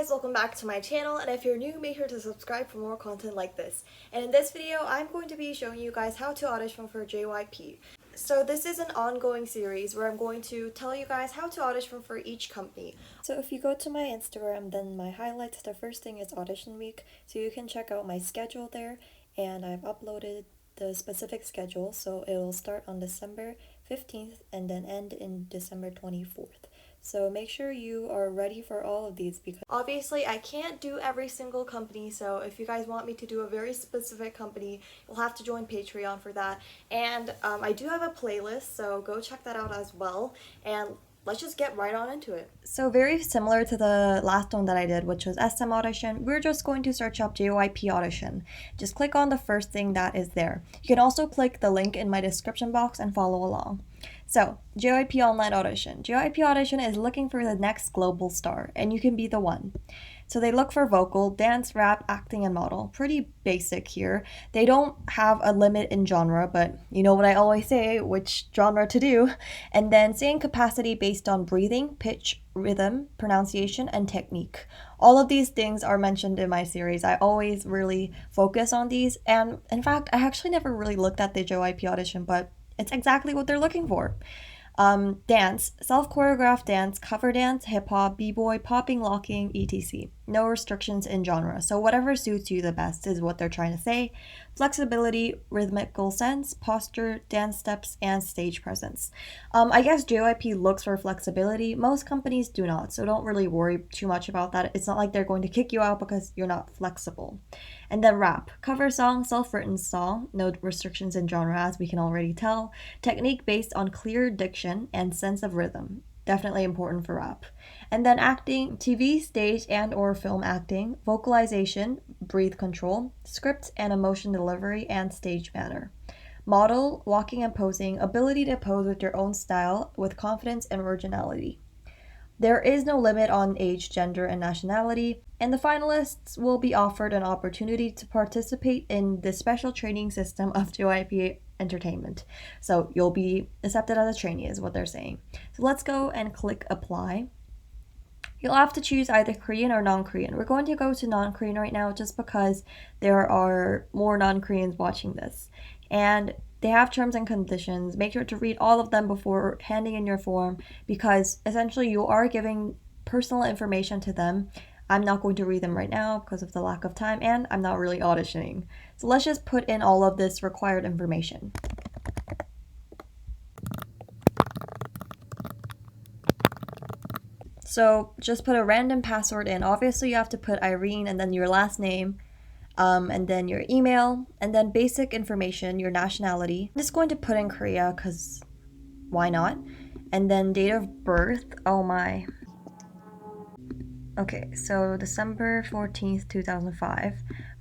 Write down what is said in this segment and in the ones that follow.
guys, welcome back to my channel, and if you're new, make sure to subscribe for more content like this. And in this video, I'm going to be showing you guys how to audition for JYP. So this is an ongoing series where I'm going to tell you guys how to audition for each company. So if you go to my Instagram, then my highlights, the first thing is audition week, so you can check out my schedule there, and I've uploaded the specific schedule, so it'll start on December 15th and then end in December 24th. So make sure you are ready for all of these, because obviously I can't do every single company, so if you guys want me to do a very specific company, you'll have to join Patreon for that. And I do have a playlist, so go check that out as well. And let's just get right on into it. So very similar to the last one that I did, which was SM audition, we're just going to search up JYP audition. Just click on the first thing that is there. You can also click the link in my description box and follow along. So, JYP Online Audition. JYP Audition is looking for the next global star, and you can be the one. So they look for vocal, dance, rap, acting, and model. Pretty basic here. They don't have a limit in genre, but you know what I always say, which genre to do. And then singing capacity based on breathing, pitch, rhythm, pronunciation, and technique. All of these things are mentioned in my series. I always really focus on these, and in fact, I actually never really looked at the JYP audition, but it's exactly what they're looking for. Dance, self-choreographed dance, cover dance, hip-hop, b-boy, popping, locking, etc. No restrictions in genre, so whatever suits you the best is what they're trying to say. Flexibility, rhythmical sense, posture, dance steps, and stage presence. I guess JYP looks for flexibility. Most companies do not, so don't really worry too much about that. It's not like they're going to kick you out because you're not flexible. And then rap, cover song, self-written song, no restrictions in genre as we can already tell. Technique based on clear diction and sense of rhythm. Definitely important for rap. And then acting, TV, stage, and or film acting, vocalization, breath control, script and emotion delivery, and stage manner. Model, walking and posing, ability to pose with your own style with confidence and originality. There is no limit on age, gender, and nationality, and the finalists will be offered an opportunity to participate in the special training system of JYP Entertainment. So you'll be accepted as a trainee is what they're saying. So let's go and click apply. You'll have to choose either Korean or non-Korean. We're going to go to non-Korean right now just because there are more non-Koreans watching this. And they have terms and conditions. Make sure to read all of them before handing in your form, because essentially you are giving personal information to them. I'm not going to read them right now because of the lack of time, and I'm not really auditioning. So let's just put in all of this required information. So just put a random password in. Obviously you have to put Irene and then your last name, and then your email, and then basic information, your nationality. I'm just going to put in Korea because why not? And then date of birth. Oh my. Okay, so December 14th, 2005.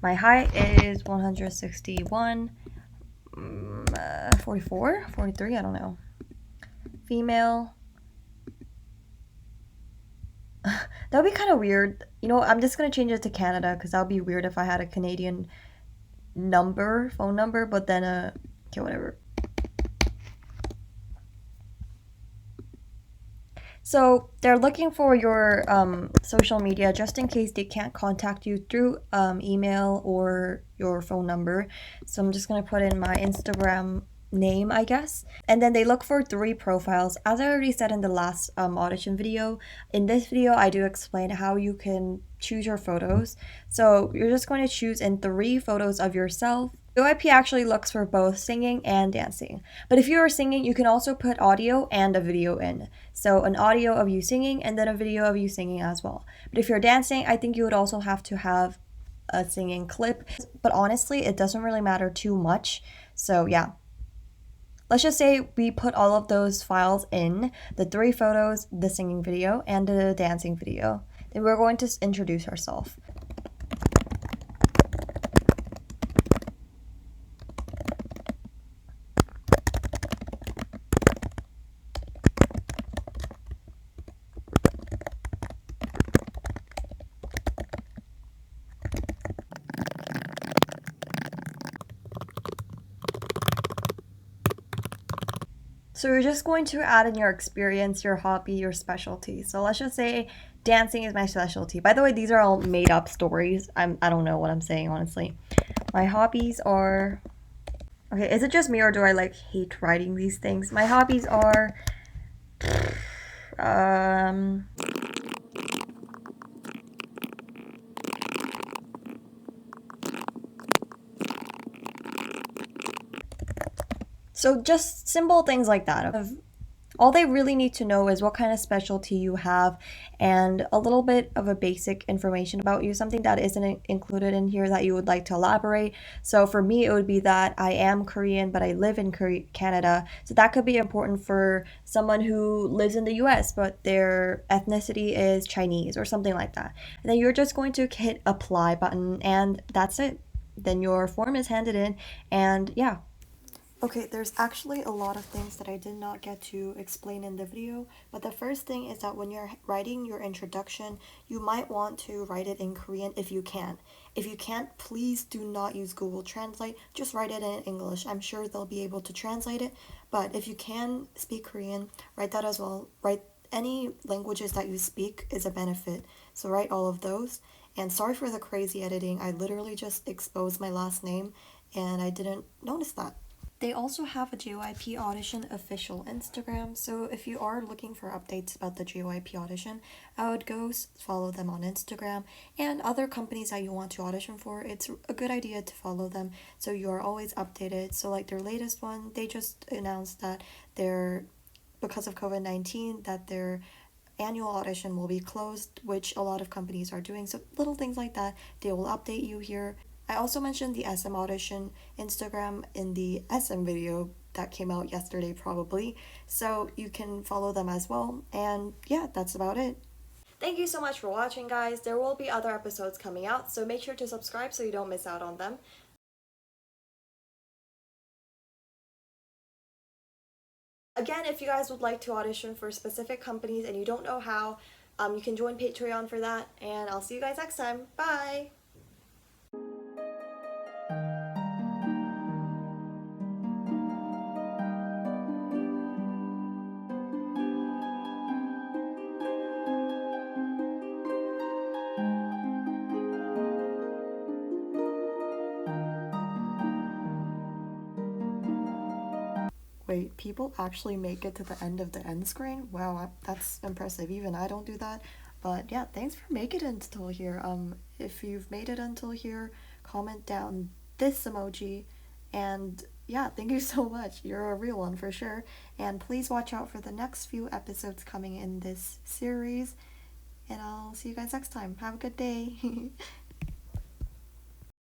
My height is 161, 44, 43, I don't know. Female. That would be kind of weird. You know, I'm just going to change it to Canada because that would be weird if I had a Canadian phone number, but then, okay, whatever. So they're looking for your social media just in case they can't contact you through email or your phone number. So I'm just going to put in my Instagram name, I guess. And then they look for 3 profiles. As I already said in the last audition video, in this video I do explain how you can choose your photos. So you're just going to choose in 3 photos of yourself. JYP actually looks for both singing and dancing. But if you are singing, you can also put audio and a video in. So an audio of you singing and then a video of you singing as well. But if you're dancing, I think you would also have to have a singing clip. But honestly, it doesn't really matter too much. So yeah. Let's just say we put all of those files in, the 3 photos, the singing video, and the dancing video. Then we're going to introduce ourselves. So you're just going to add in your experience, your hobby, your specialty. So let's just say dancing is my specialty. By the way, these are all made up stories. I don't know what I'm saying, honestly. My hobbies are... Okay, is it just me or do I like hate writing these things? My hobbies are... Um... So just simple things like that. All they really need to know is what kind of specialty you have and a little bit of a basic information about you, something that isn't included in here that you would like to elaborate. So for me, it would be that I am Korean, but I live in Canada. So that could be important for someone who lives in the US, but their ethnicity is Chinese or something like that. And then you're just going to hit apply button and that's it. Then your form is handed in and yeah. Okay, there's actually a lot of things that I did not get to explain in the video, but the first thing is that when you're writing your introduction, you might want to write it in Korean if you can. If you can't, please do not use Google Translate, just write it in English. I'm sure they'll be able to translate it, but if you can speak Korean, write that as well. Write any languages that you speak is a benefit, so write all of those. And sorry for the crazy editing, I literally just exposed my last name and I didn't notice that. They also have a JYP Audition official Instagram, so if you are looking for updates about the JYP Audition, I would go follow them on Instagram. And other companies that you want to audition for, it's a good idea to follow them so you are always updated. So like their latest one, they just announced that because of COVID-19, that their annual audition will be closed, which a lot of companies are doing. So little things like that, they will update you here. I also mentioned the SM Audition Instagram in the SM video that came out yesterday probably, so you can follow them as well. And yeah, that's about it. Thank you so much for watching, guys. There will be other episodes coming out, so make sure to subscribe so you don't miss out on them. Again, if you guys would like to audition for specific companies and you don't know how, you can join Patreon for that, and I'll see you guys next time. Bye! Wait, people actually make it to the end of the end screen? Wow, that's impressive. Even I don't do that. But yeah, thanks for making it until here. If you've made it until here, comment down this emoji. And yeah, thank you so much. You're a real one for sure. And please watch out for the next few episodes coming in this series. And I'll see you guys next time. Have a good day.